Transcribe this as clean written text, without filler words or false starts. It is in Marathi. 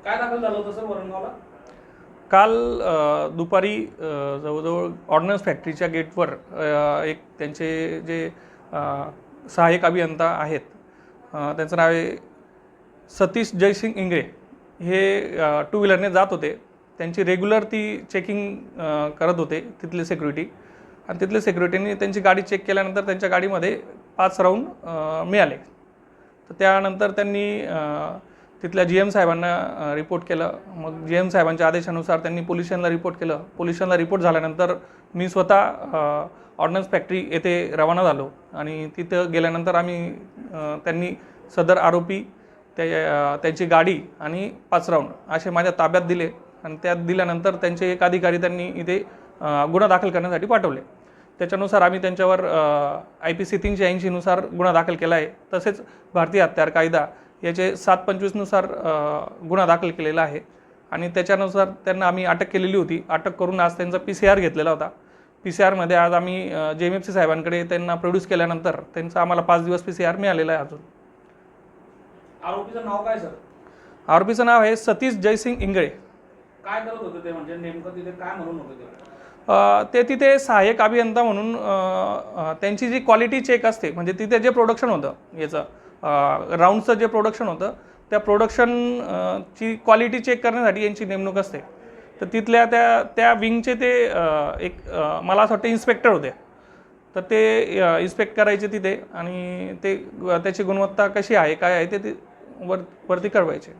काय दाखल झालं होतं सर वरणगावला? काल दुपारी जवळजवळ ऑर्डनन्स फॅक्टरीच्या गेटवर एक त्यांचे जे सहाय्यक अभियंता आहेत, त्यांचं नाव आहे सतीश जयसिंग इंगळे. हे टू व्हीलरने जात होते. त्यांची रेग्युलर ती चेकिंग करत होते तिथले सिक्युरिटी, आणि तिथले सिक्युरिटींनी त्यांची गाडी चेक केल्यानंतर त्यांच्या गाडीमध्ये 5 राऊंड मिळाले. तर त्यानंतर त्यांनी तिथल्या GM साहेबांना रिपोर्ट केलं. मग GM साहेबांच्या आदेशानुसार त्यांनी पोलीस स्टेशनला रिपोर्ट केलं. पोलीस स्टेशनला रिपोर्ट झाल्यानंतर मी स्वतः ऑर्डनन्स फॅक्टरी येथे रवाना झालो, आणि तिथं गेल्यानंतर आम्ही त्यांनी सदर आरोपी त्यांची गाडी आणि 5 राऊंड असे माझ्या ताब्यात दिले, आणि त्यात दिल्यानंतर त्यांचे एक अधिकारी त्यांनी इथे गुन्हा दाखल करण्यासाठी पाठवले. त्याच्यानुसार आम्ही त्यांच्यावर IPC 380 नुसार गुन्हा दाखल केला आहे. तसेच भारतीय हत्यार कायदा याचे 725 नुसार गुन्हा दाखल केलेला आहे, आणि त्याच्यानुसार त्यांना आम्ही अटक केलेली होती. अटक करून आज त्यांचा PCR घेतलेला होता. PCR आज आम्ही JMFC साहेबांकडे त्यांना प्रोड्यूस केल्यानंतर त्यांचा आम्हाला 5 दिवस PCR मिळालेला आहे. अजून आरोपीचं नाव काय सर? आरोपीचं नाव आहे सतीश जयसिंग इंगळे. काय करत होते ते, म्हणजे नेमकं तिथे काय म्हणून होते ते? ते तिथे सहाय्यक अभियंता म्हणून त्यांची जी क्वालिटी चेक असते, म्हणजे तिथे जे प्रोडक्शन होतं याचं राऊंडचं जे प्रोडक्शन होतं, त्या प्रोडक्शनची क्वालिटी चेक करण्यासाठी यांची नेमणूक असते. तर तिथल्या त्या विंगचे ते एक मला असं वाटतं इन्स्पेक्टर होते. तर ते इन्स्पेक्ट करायचे तिथे, आणि ते त्याची गुणवत्ता कशी आहे काय आहे ते वरती कळवायचे.